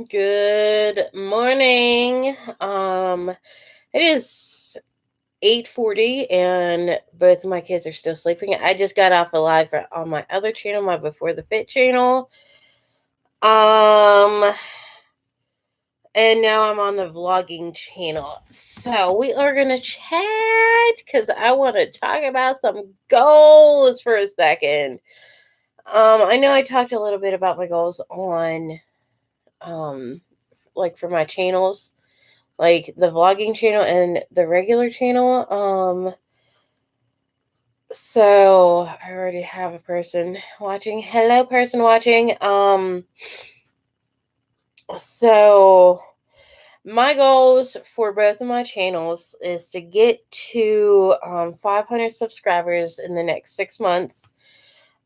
Good morning. It is 8:40 and both of my kids are still sleeping. I just got off a live on my other channel, my Before the Fit channel. Um and now I'm on the vlogging channel. So we are gonna chat because I want to talk about some goals for a second. I know I talked a little bit about my goals on like for my channels, like the vlogging channel and the regular channel. So I already have a person watching. Hello, person watching. So my goals for both of my channels is to get to 500 subscribers in the next 6 months.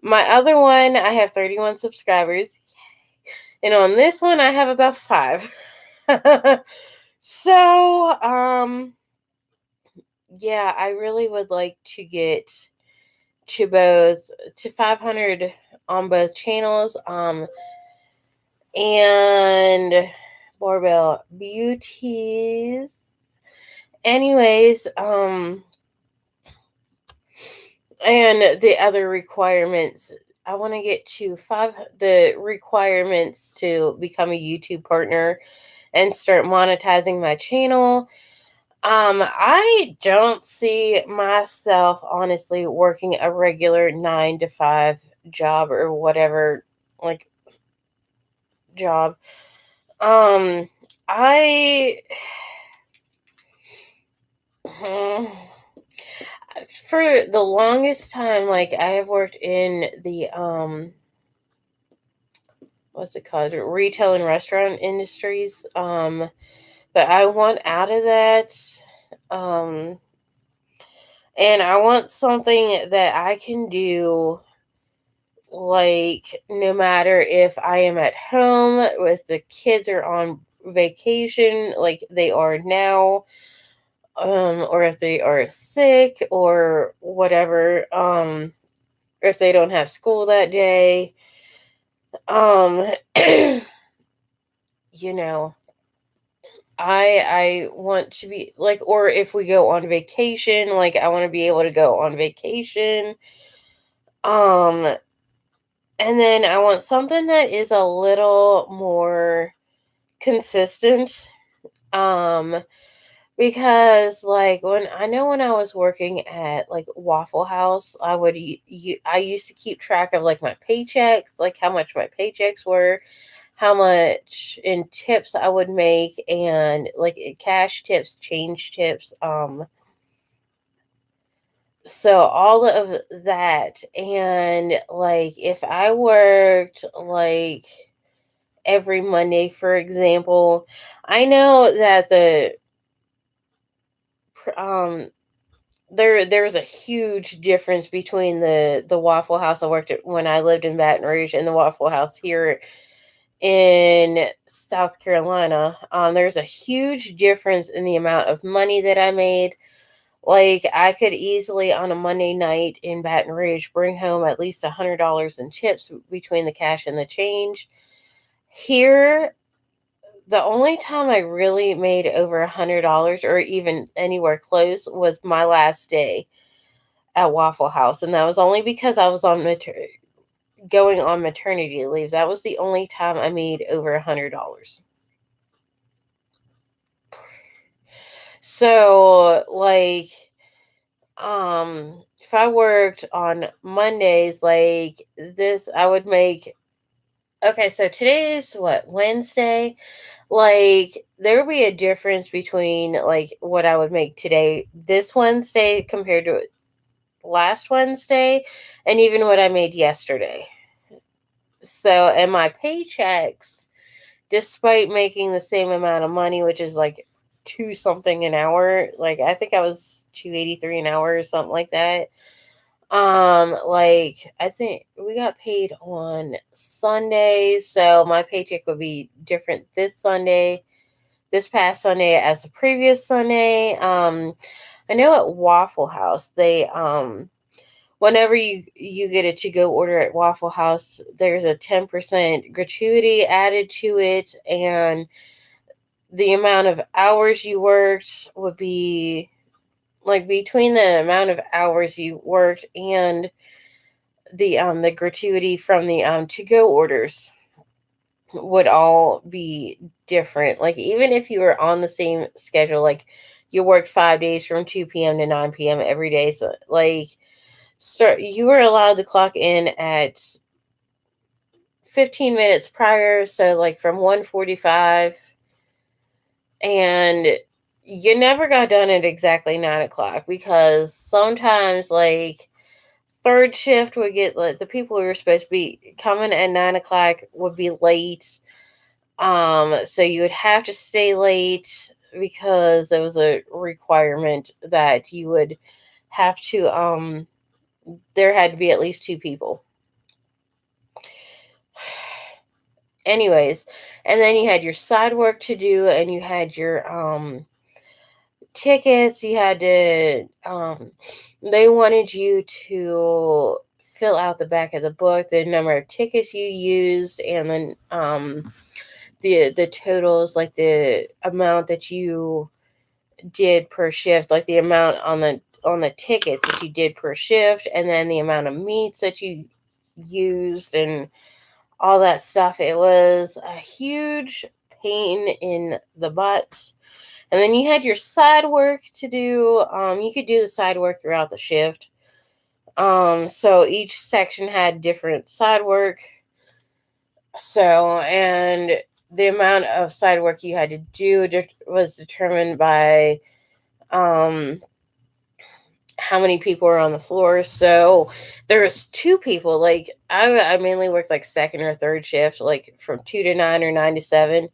My other one, I have 31 subscribers, and on this one, I have about five. So, yeah, I really would like to get to 500 on both channels. And Barbell Beauties. Anyways, and the other requirements. I want to get to the requirements to become a YouTube partner and start monetizing my channel. I don't see myself honestly working a regular 9 to 5 job or whatever, like, job. Um, I for the longest time, like I have worked in the what's it called, retail and restaurant industries. But I want out of that. Um, and I want something that I can do, like, no matter if I am at home with the kids or on vacation, like they are now, or if they are sick or whatever, or if they don't have school that day, um, you know, I want to be like, or if we go on vacation, like I want to be able to go on vacation. Um, and then I want something that is a little more consistent. Um, because like when I was working at like Waffle House, I used to keep track of like my paychecks, like how much my paychecks were, how much in tips I would make, and like cash tips, change tips. So all of that, and like if I worked like every Monday, for example, I know that um there's a huge difference between the Waffle House I worked at when I lived in Baton Rouge and the Waffle House here in South Carolina. There's a huge difference in the amount of money that I made. Like I could easily on a Monday night in Baton Rouge bring home at least $100 in tips between the cash and the change. Here, the only time I really made over $100 or even anywhere close was my last day at Waffle House, and that was only because I was going on maternity leave. That was the only time I made over $100. So, like, if I worked on Mondays like this, I would make, okay, so today's what, Wednesday? Like, there would be a difference between like what I would make today, this Wednesday, compared to last Wednesday, and even what I made yesterday. So, and my paychecks, despite making the same amount of money, which is like two something an hour, like I think I was 283 an hour or something like that. Like I think we got paid on Sunday, so my paycheck would be different this past Sunday as the previous Sunday. I know at Waffle House whenever you get a to-go order at Waffle House, there's a 10% gratuity added to it, and the amount of hours you worked would be like between the amount of hours you worked and the gratuity from the to-go orders would all be different. Like even if you were on the same schedule, like you worked 5 days from 2 p.m. to 9 p.m. every day, so like you were allowed to clock in at 15 minutes prior, so like from 1:45, and you never got done at exactly 9 o'clock, because sometimes like third shift would get, like, the people who were supposed to be coming at 9 o'clock would be late. So you would have to stay late because it was a requirement that you would have to there had to be at least 2 people. Anyways, and then you had your side work to do, and you had your tickets. You had to they wanted you to fill out the back of the book, the number of tickets you used, and then the totals, like the amount that you did per shift, like the amount on the tickets that you did per shift, and then the amount of meats that you used, and all that stuff. It was a huge pain in the butt. And then you had your side work to do. You could do the side work throughout the shift. So each section had different side work. So, and the amount of side work you had to do was determined by how many people were on the floor. So there was 2 people. Like I mainly worked like second or third shift, like from 2 to 9 or 9 to 7.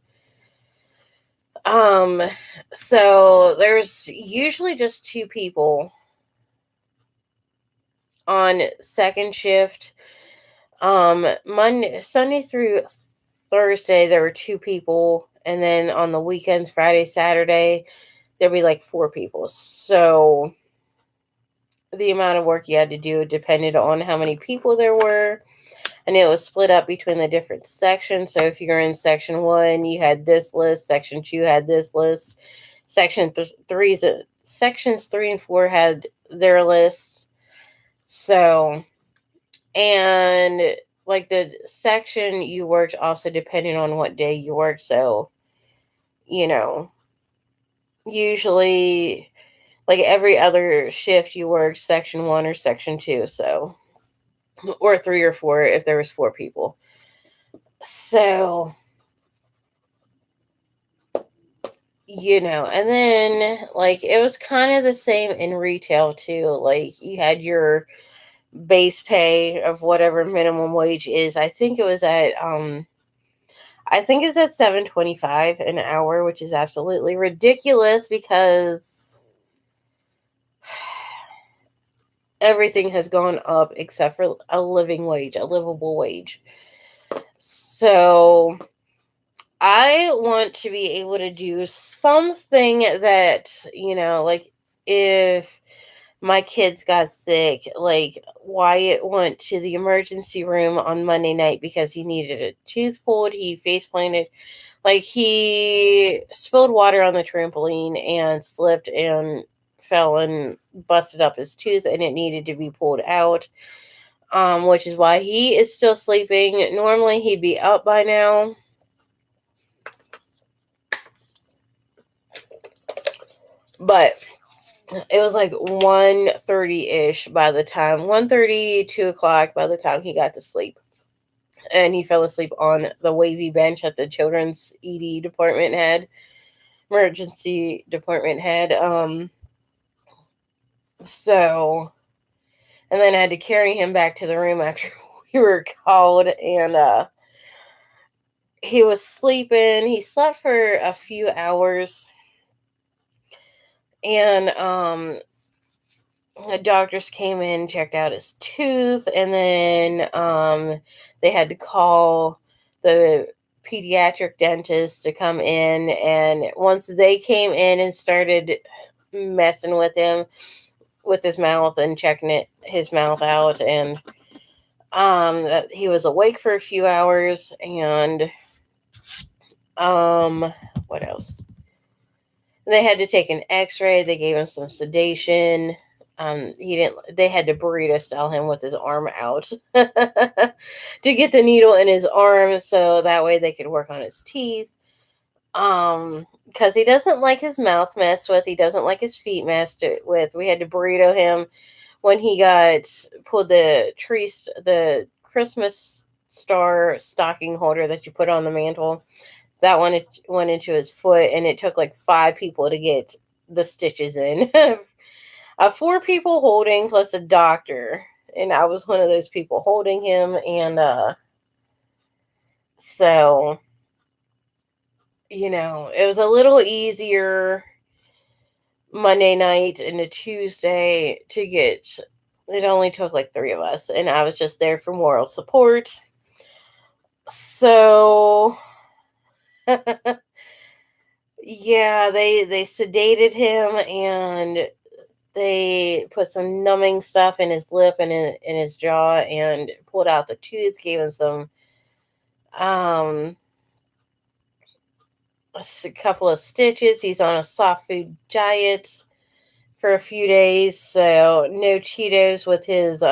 So there's usually just 2 people on second shift. Sunday through Thursday there were 2 people, and then on the weekends, Friday, Saturday, there'd be like 4 people. So the amount of work you had to do depended on how many people there were, and it was split up between the different sections. So if you're in section 1, you had this list. Section 2 had this list. Sections 3 and 4 had their lists. So, and like the section you worked also depending on what day you worked. So, usually like every other shift you worked section 1 or section 2. So, or 3 or 4 if there was 4 people. So, and then like it was kind of the same in retail too. Like you had your base pay of whatever minimum wage is. I think it's at $7.25 an hour, which is absolutely ridiculous because everything has gone up except for a living wage, a livable wage. So I want to be able to do something that, like if my kids got sick, like Wyatt went to the emergency room on Monday night because he needed a tooth pulled. He face planted, like he spilled water on the trampoline and slipped and fell and busted up his tooth, and it needed to be pulled out. Which is why he is still sleeping. Normally he'd be up by now. But it was like 1:30-ish by the time, 1:30, 2 o'clock by the time he got to sleep. And he fell asleep on the wavy bench that the children's ED department had, emergency department had. So, and then I had to carry him back to the room after we were called, and he was sleeping. He slept for a few hours, and the doctors came in, checked out his tooth, and then they had to call the pediatric dentist to come in. And once they came in and started messing with him, with his mouth and checking his mouth out, and that he was awake for a few hours, and what else? They had to take an X-ray. They gave him some sedation. He didn't. They had to burrito style him with his arm out to get the needle in his arm, so that way they could work on his teeth. Because he doesn't like his mouth messed with. He doesn't like his feet messed with. We had to burrito him when he got pulled the Christmas star stocking holder that you put on the mantle. That one went into his foot, and it took like 5 people to get the stitches in. 4 people holding plus a doctor, and I was one of those people holding him, and so it was a little easier Monday night and a Tuesday to get. It only took like 3 of us, and I was just there for moral support. So yeah, they sedated him, and they put some numbing stuff in his lip and in his jaw, and pulled out the tooth, gave him some a couple of stitches. He's on a soft food diet for a few days, so no Cheetos with his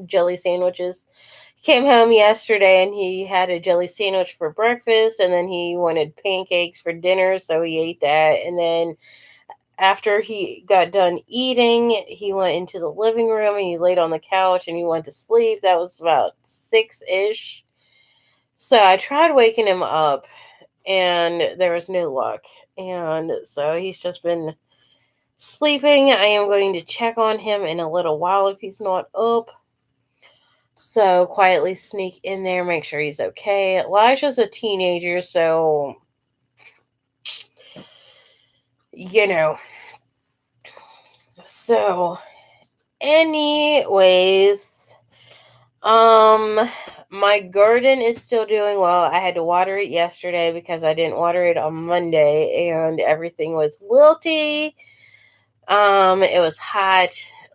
jelly sandwiches. He came home yesterday and he had a jelly sandwich for breakfast, and then he wanted pancakes for dinner, so he ate that. And then after he got done eating, he went into the living room and he laid on the couch and he went to sleep. That was about 6-ish. So I tried waking him up, and there was no luck. And so he's just been sleeping. I am going to check on him in a little while if he's not up. So quietly sneak in there, make sure he's okay. Elijah's a teenager, so So anyways, my garden is still doing well. I had to water it yesterday because I didn't water it on Monday, and everything was wilty. It was hot,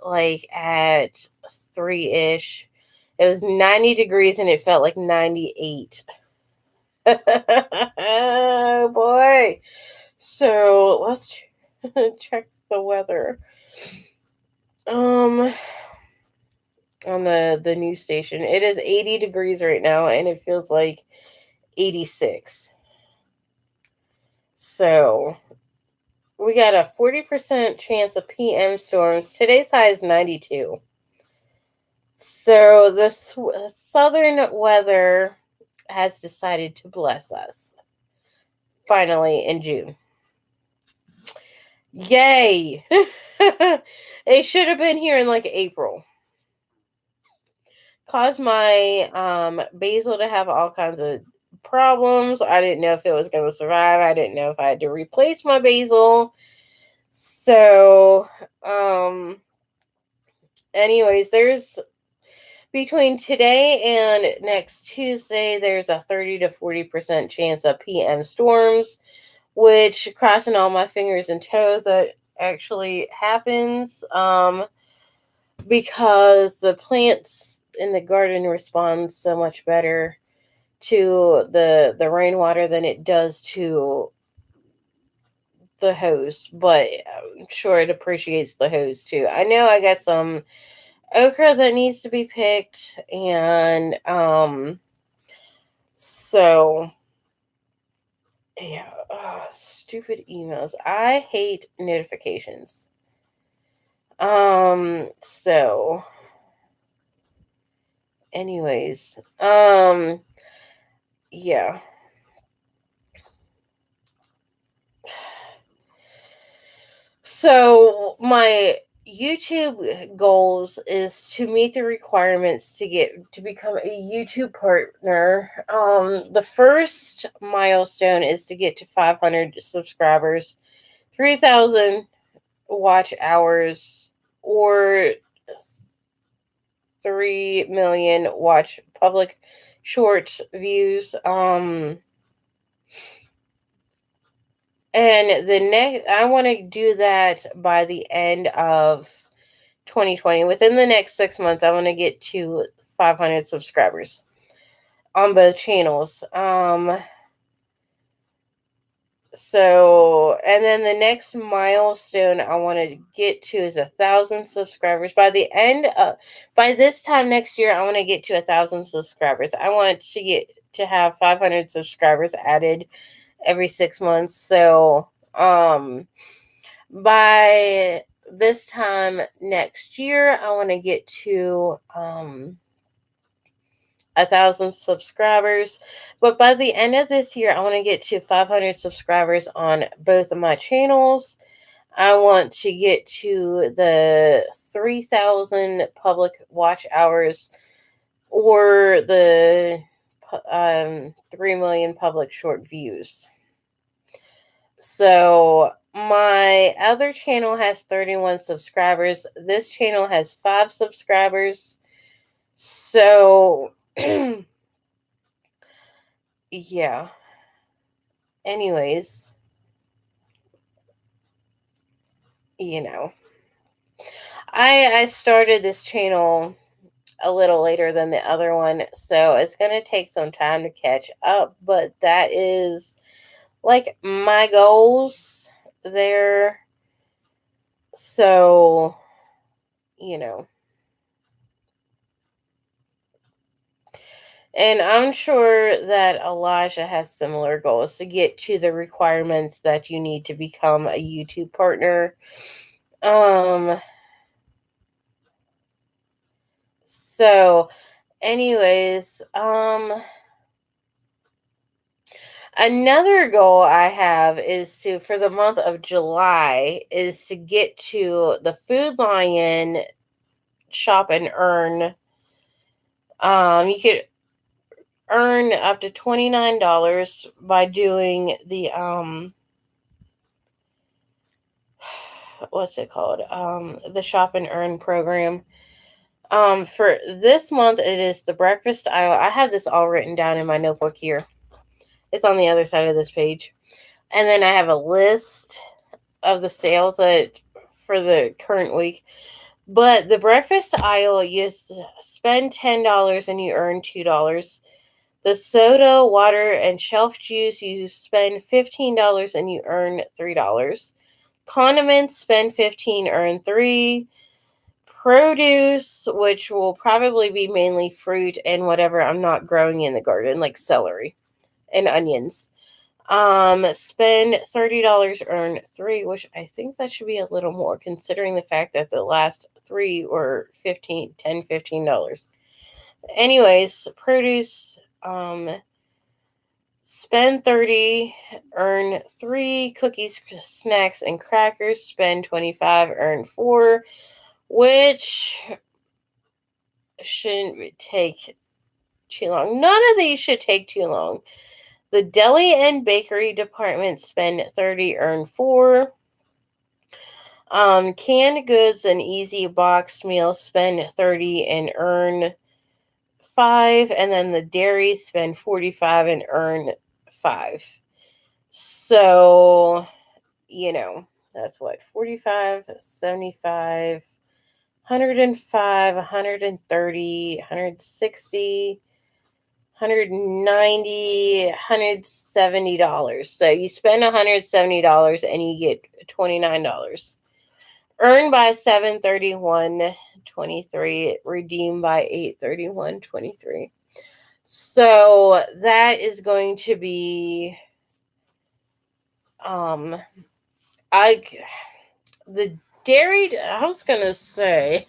like at 3-ish. It was 90 degrees and it felt like 98. Oh boy. So let's check the weather. On the news station. It is 80 degrees right now, and it feels like 86. So we got a 40% chance of PM storms. Today's high is 92. So the southern weather has decided to bless us. Finally, in June. Yay! It should have been here in like April. Caused my basil to have all kinds of problems. I didn't know if it was going to survive. I didn't know if I had to replace my basil. So, anyways, there's between today and next Tuesday, there's a 30 to 40% chance of PM storms, which, crossing all my fingers and toes, that actually happens. Because the plants in the garden respond so much better to the rainwater than it does to the hose, but I'm sure it appreciates the hose too. I know I got some okra that needs to be picked, and so yeah, stupid emails. I hate notifications. So anyways, yeah. So my YouTube goals is to meet the requirements to become a YouTube partner. The first milestone is to get to 500 subscribers, 3,000 watch hours, or 3 million watch public short views. And I want to do that by the end of 2020. Within the next 6 months, I want to get to 500 subscribers on both channels. So, and then the next milestone I want to get to is 1,000 subscribers. By this time next year, I want to get to 1,000 subscribers. I want to have 500 subscribers added every 6 months. So, by this time next year, I want to get to 1,000 subscribers. But by the end of this year, I want to get to 500 subscribers on both of my channels. I want to get to the 3,000 public watch hours or the 3 million public short views. So my other channel has 31 subscribers. This channel has 5 subscribers. So yeah. Anyways, I started this channel a little later than the other one, so it's going to take some time to catch up, but that is like my goals there. So, and I'm sure that Elijah has similar goals to get to the requirements that you need to become a YouTube partner. So anyways, another goal I have is for the month of July, is to get to the Food Lion Shop and Earn. You could earn up to $29 by doing the what's it called? The Shop and Earn program. For this month, it is the breakfast aisle. I have this all written down in my notebook here. It's on the other side of this page. And then I have a list of the sales for the current week. But the breakfast aisle, you spend $10 and you earn $2. The soda, water, and shelf juice, you spend $15 and you earn $3. Condiments, spend $15, earn $3. Produce, which will probably be mainly fruit and whatever I'm not growing in the garden, like celery and onions. Spend $30, earn $3, which I think that should be a little more considering the fact that the last 3 were $15. Anyways, produce, spend 30, earn 3. Cookies, snacks, and crackers, spend 25, earn 4, which shouldn't take too long. None of these should take too long. The deli and bakery department, spend 30, earn 4. Canned goods and easy boxed meals, spend 30 and earn 5. And then the dairy, spend 45 and earn 5. So, that's what, 45, 75, 105, 130, 160, $190, $170. So you spend $170 and you get $29. Earned by 7/31/23, redeemed by 8/31/23. So that is going to be the dairy, I was gonna say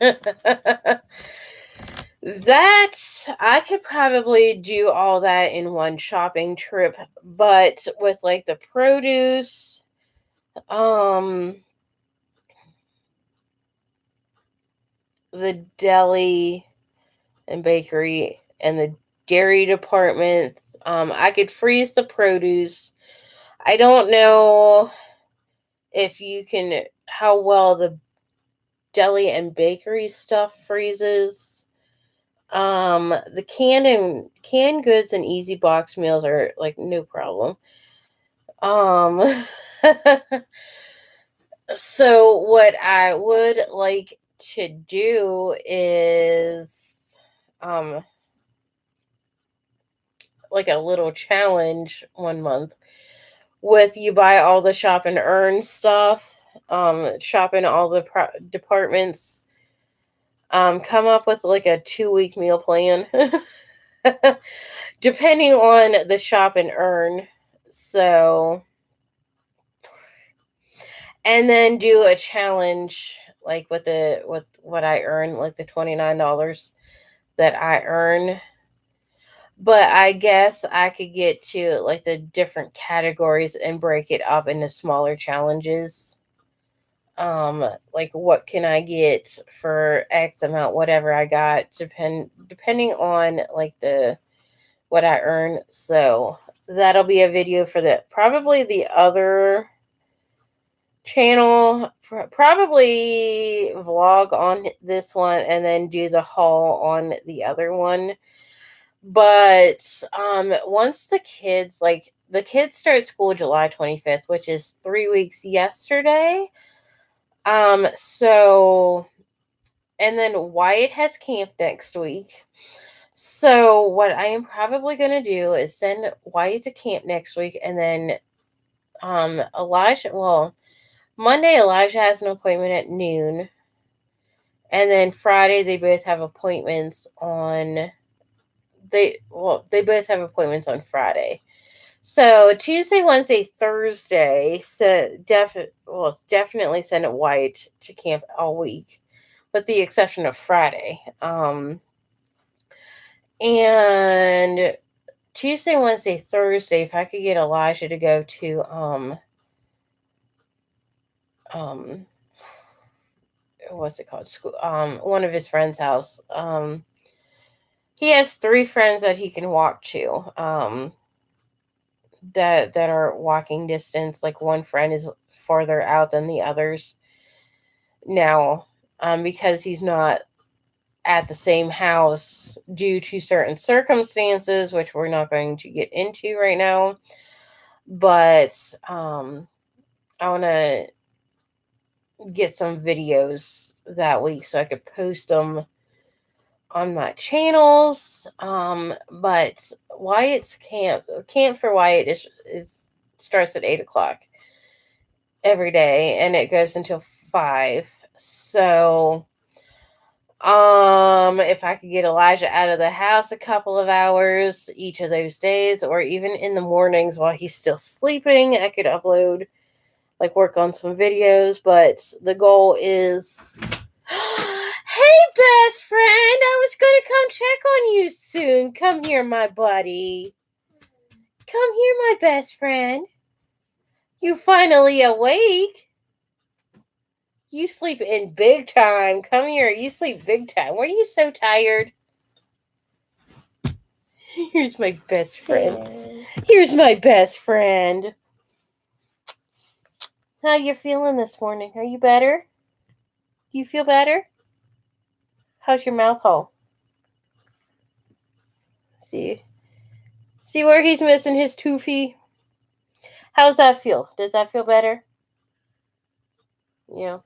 that I could probably do all that in one shopping trip, but with like the produce, the deli and bakery and the dairy department, I could freeze the produce. I don't know how well the deli and bakery stuff freezes. The canned goods and easy box meals are like no problem. So what I would like to do is like a little challenge one month with you buy all the shop and earn stuff, shop in all the departments, come up with like a 2-week meal plan, depending on the shop and earn. So, and then do a challenge like with what I earn, like the $29 that I earn. But I guess I could get to like the different categories and break it up into smaller challenges. Like what can I get for X amount, whatever I got, depending on like the what I earn. So that'll be a video for that. Probably the other channel, probably vlog on this one and then do the haul on the other one. But once the kids start school July 25th, which is 3 weeks yesterday. So and then Wyatt has camp next week. So what I am probably going to do is send Wyatt to camp next week, and then Monday Elijah has an appointment at noon. And then Friday they both have appointments on they both have appointments on Friday. So Tuesday, Wednesday, Thursday, definitely send Wyatt to camp all week, with the exception of Friday. And Tuesday, Wednesday, Thursday, if I could get Elijah to go to what's it called? School, one of his friends' house. He has 3 friends that he can walk to. That are walking distance. Like one friend is farther out than the others. Now, because he's not at the same house due to certain circumstances, which we're not going to get into right now. But I want to get some videos that week so I could post them on my channels. But Wyatt's camp for Wyatt is starts at 8:00 every day, and it goes until 5. So if I could get Elijah out of the house a couple of hours each of those days, or even in the mornings while he's still sleeping, I could upload, like work on some videos. But the goal is hey best friend, I was gonna come check on you soon. Come here, my buddy. Come here, my best friend. You finally awake. You sleep in big time. Come here. You sleep big time. Were you so tired? Here's my best friend. Here's my best friend. How you feeling this morning? Are you better? Do you feel better? How's your mouth hole? See where he's missing his toofy? How's that feel? Does that feel better? Yeah.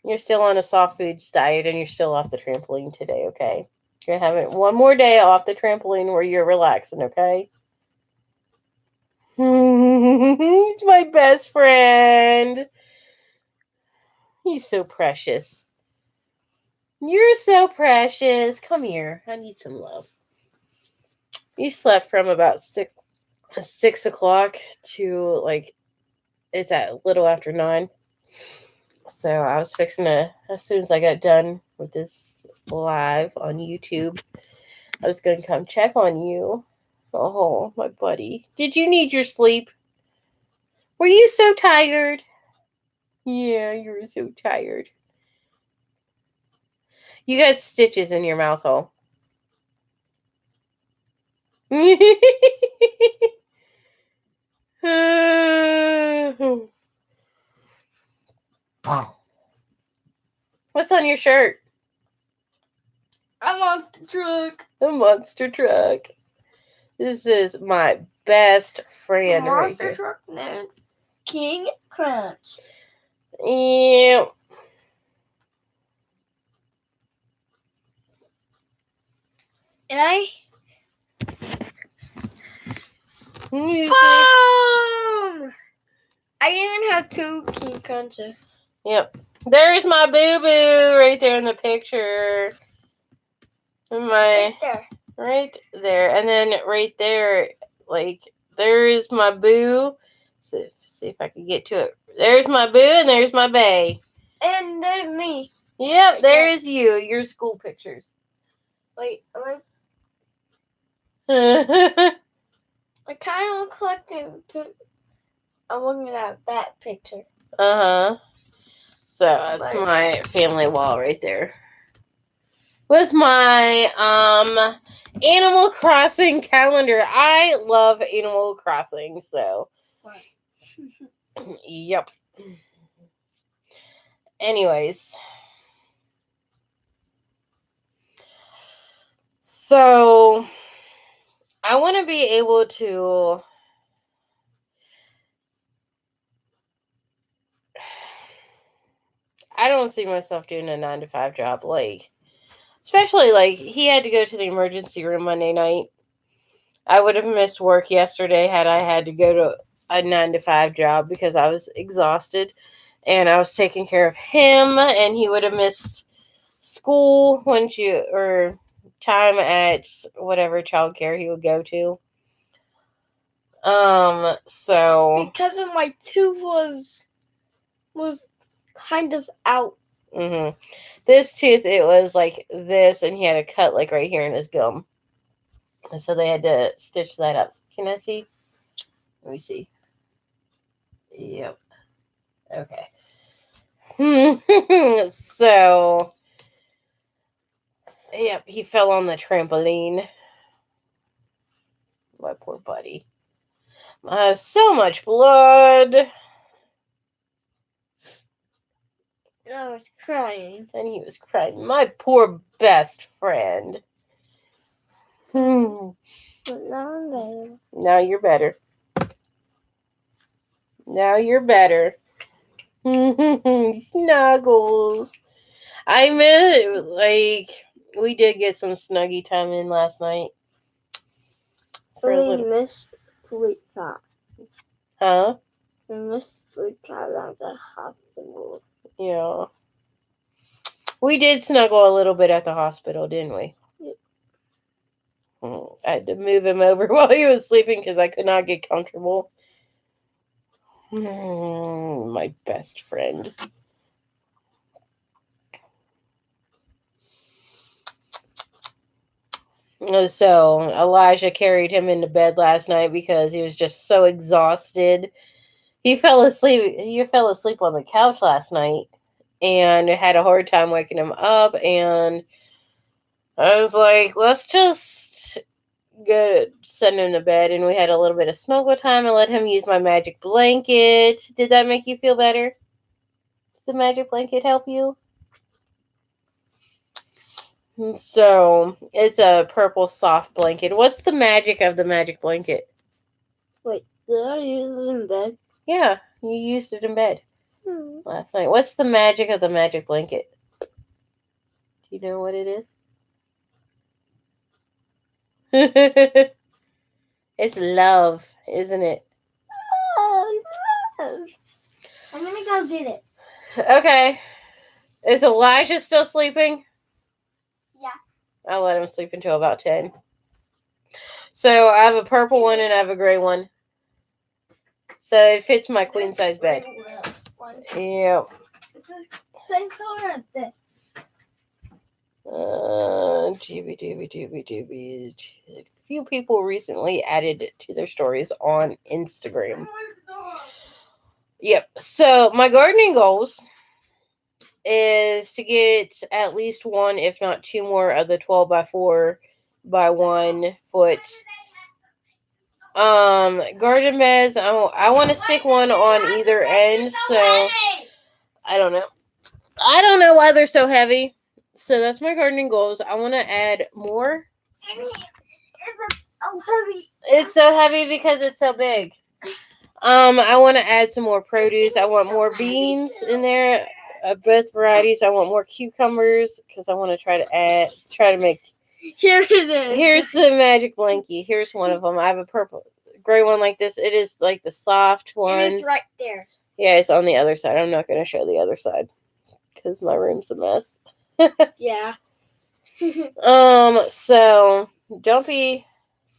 You're still on a soft foods diet and you're still off the trampoline today, okay? You're having one more day off the trampoline where you're relaxing, okay? He's my best friend. He's so precious. You're so precious. Come here. I need some love. You slept from about 6 o'clock to like it's at a little after 9. So I was fixing to, as soon as I got done with this live on YouTube, I was going to come check on you. Oh, my buddy. Did you need your sleep? Were you so tired? Yeah, you were so tired. You got stitches in your mouth hole. What's on your shirt? A monster truck. A monster truck. This is my best friend. Monster truck? No. King Crunch. Yeah. And I. You see? Boom! I even have 2 King Crunches. Yep. There's my boo-boo right there in the picture. Right there. Right there. And then right there, like, there's my boo. So, see if I can get to it. There's my boo and there's my bae. And there's me. Yep, Right there there. is you. Your school pictures. Wait, uh-huh. I kind of look like I'm looking at that picture. So that's my family wall right there. Was my Animal Crossing calendar. I love Animal Crossing, so yep. Anyways. So I want to be able to I don't see myself doing a 9-to-5 job, like, especially like he had to go to the emergency room Monday night. I would have missed work yesterday had I had to go to a 9-to-5 job because I was exhausted and I was taking care of him, and he would have missed school or time at whatever childcare he would go to. So because of my tooth was kind of out. Mm-hmm. This tooth, it was like this, and he had a cut like right here in his gum. And so they had to stitch that up. Can I see? Let me see. Yep. Okay. So, yep, he fell on the trampoline. My poor buddy. So much blood. And I was crying. And he was crying. My poor best friend. But now I'm better. Now you're better. Now you're better. Snuggles. I meant, like, we did get some snuggy time in last night. For a little. Missed sleep time. Huh? We missed sleep time at the hospital. Yeah. We did snuggle a little bit at the hospital, didn't we? Yeah. I had to move him over while he was sleeping because I could not get comfortable. My best friend. So Elijah carried him into bed last night because he was just so exhausted. He fell asleep on the couch last night and had a hard time waking him up, and I was like, let's just send him to bed. And we had a little bit of snuggle time and let him use my magic blanket. Did that make you feel better? Does the magic blanket help you? So it's a purple soft blanket. What's the magic of the magic blanket? Wait, did I use it in bed? Yeah, you used it in bed last night. What's the magic of the magic blanket? Do you know what it is? It's love, isn't it? Oh, no. I'm gonna go get it. Okay. Is Elijah still sleeping? Yeah. I'll let him sleep until about 10. So I have a purple one and I have a gray one. So it fits my queen size bed. Yep. It's the same color as this. Doobie. A few people recently added it to their stories on Instagram. Yep. So my gardening goals is to get at least one, if not two more, of the 12x4 by 1 foot garden beds. I want to stick one on either end, so I don't know why they're so heavy. So that's my gardening goals. I want to add more. It's so heavy. It's so heavy because it's so big. I want to add some more produce. I want more beans in there, both varieties. I want more cucumbers because I want to try to make. Here it is. Here's the magic blankie. Here's one of them. I have a purple, gray one like this. It is like the soft one. It's right there. Yeah, it's on the other side. I'm not going to show the other side because my room's a mess. Yeah. So don't be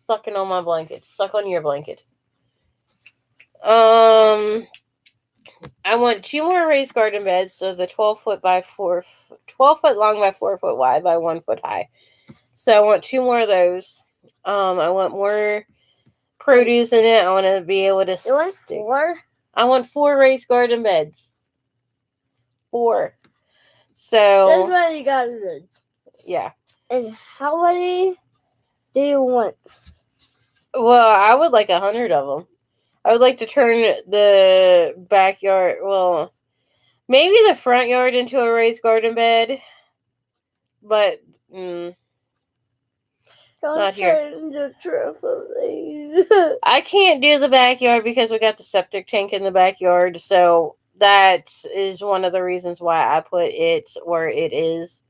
sucking on my blanket. Suck on your blanket. I want 2 more raised garden beds. So the 12 foot long by 4 foot wide by 1 foot high. So I want 2 more of those. I want more produce in it. I want to be able to. You want 4? I want 4 raised garden beds. 4. That's So many garden beds. yeah. And how many do you want? Well, I would like 100 of them. I would like to turn the backyard, well, maybe the front yard into a raised garden bed, but Don't not here. turn the trampoline. I can't do the backyard because we got the septic tank in the backyard, so that is one of the reasons why I put it where it is.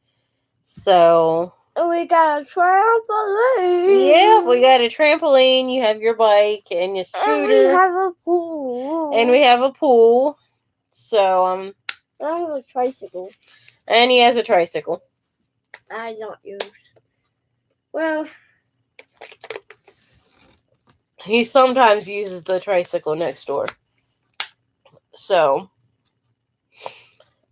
So And we got a trampoline. yeah, we got a trampoline. You have your bike and your And we scooter, have a pool. and we have a pool. So I have a tricycle. and he has a tricycle. I don't use. Well, He sometimes uses the tricycle next door. So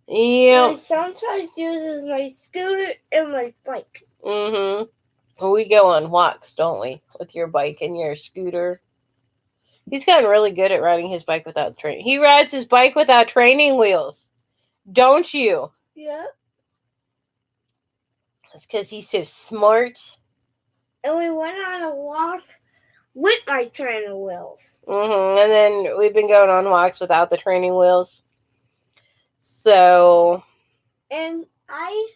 I yeah. sometimes uses my scooter and my bike. We go on walks, don't we? With your bike and your scooter. He's gotten really good at riding his bike without training. He rides his bike without training wheels. Don't you? Yeah. That's because he's so smart. And we went on a walk with my training wheels. And then we've been going on walks without the training wheels. So And I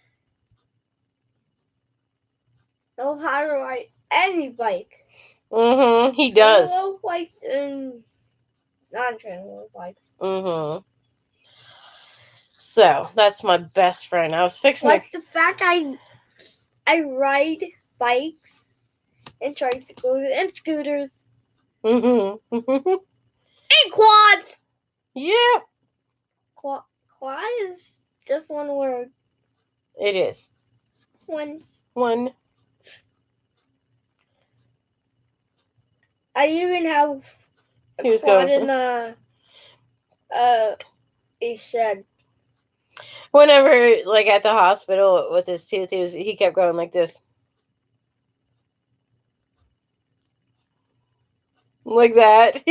know how to ride any bike. he does. Training bikes and non-training bikes. So that's my best friend. I was fixing Like the fact I ride bikes and tricycles and scooters to. and quads. Yeah, Quad is just one word. it is. One. I even have He a was quad going- in a shed. Whenever, like at the hospital with his tooth, he kept going like this, like that.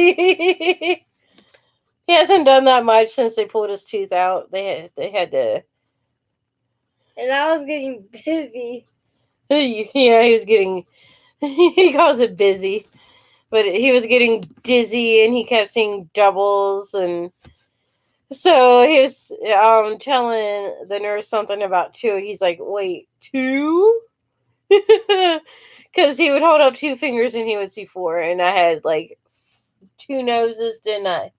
He hasn't done that much since they pulled his tooth out. They had to. And I was getting busy. Yeah, he was getting. He calls it busy, but he was getting dizzy, and he kept seeing doubles, and so he was telling the nurse something about 2. He's like, "Wait, 2?" Because he would hold up 2 fingers and he would see 4, and I had like 2 noses, didn't I?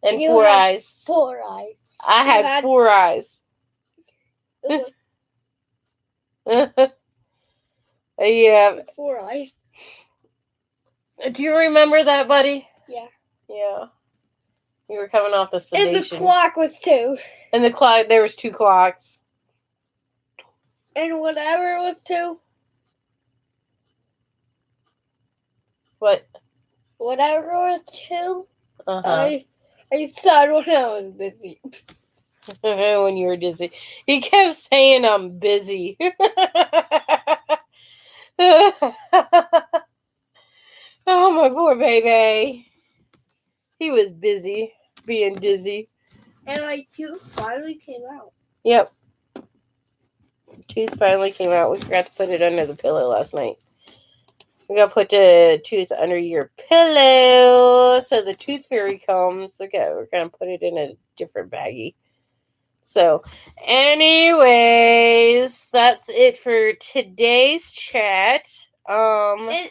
And You 4 had eyes. 4 eyes. I had had- 4 eyes. Yeah. 4 eyes. Do you remember that, buddy? Yeah. Yeah. You were coming off the And sedation. the clock was 2. And the clock. There was 2 clocks. And whatever was 2. What? Whatever was 2. Uh-huh. I said when I was busy. When you were dizzy. He kept saying I'm busy. Oh, my poor baby. He was busy being dizzy. And my tooth finally came out. Yep. Tooth finally came out. We forgot to put it under the pillow last night. We gotta put the tooth under your pillow so the tooth fairy comes. Okay, we're gonna put it in a different baggie. So, anyways, that's it for today's chat. And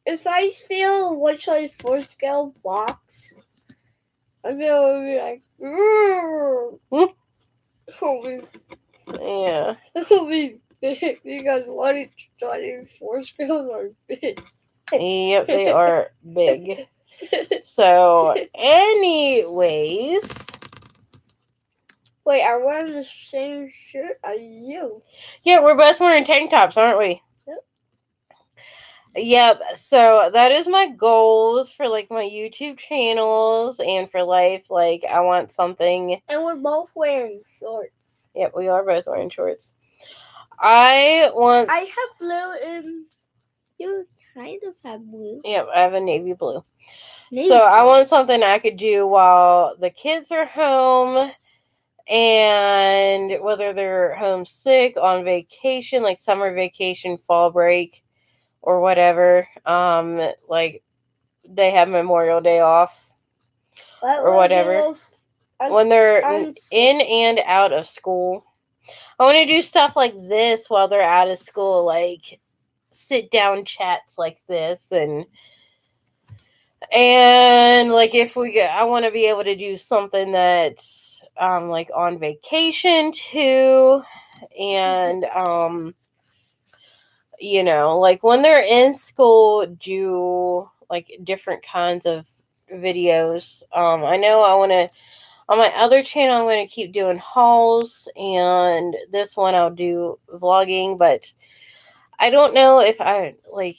if if I feel what size 4 scale box, I feel it would be like, Yeah. it'll be big because 4 scales are big. Yep, they are big. So, anyways. Wait, I'm wearing the same shirt as you. Yeah, we're both wearing tank tops, aren't we? Yep. So that is my goals for like my YouTube channels and for life. Like I want something. And we're both wearing shorts. Yep, we are both wearing shorts. I have blue and you kind of have blue. Yep, I have a navy blue. So I want something I could do while the kids are home, and whether they're homesick, on vacation, like summer vacation, fall break, or whatever. Like they have Memorial Day off or whatever. When they're in and out of school. I want to do stuff like this while they're out of school, like sit down chats like this, and like if we get, I want to be able to do something that's like on vacation too, and you know, like when they're in school, do like different kinds of videos. I know I want to, on my other channel, I'm going to keep doing hauls, and this one I'll do vlogging, but I don't know if I like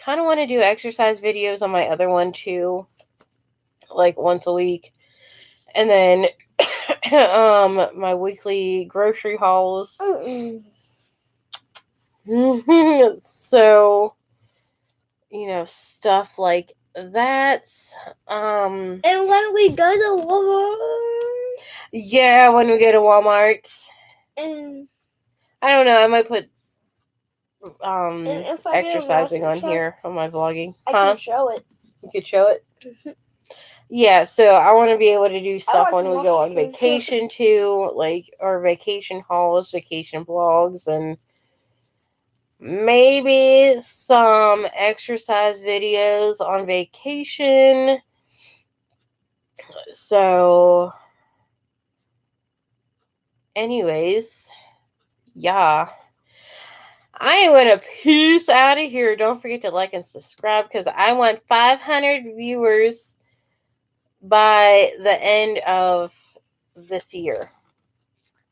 kind of want to do exercise videos on my other one too, like once a week. And then my weekly grocery hauls. So, you know, stuff like that. And when we go to Walmart. Yeah, when we go to Walmart. And I don't know, I might put if I exercising on here on my vlogging. I can show it. You could show it? Yeah, so I want to be able to do stuff when we go on vacation too, like our vacation hauls, vacation vlogs, and maybe some exercise videos on vacation. So, anyways, yeah. I am going to peace out of here. Don't forget to like and subscribe because I want 500 viewers by the end of this year.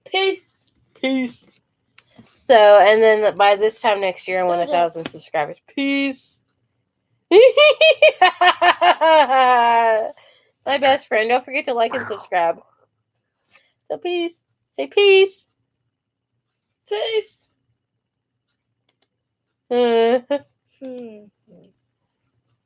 Peace. Peace. So, and then by this time next year, I want 1,000 subscribers. Peace. My best friend. Don't forget to like and subscribe. So, peace. Say peace. Peace.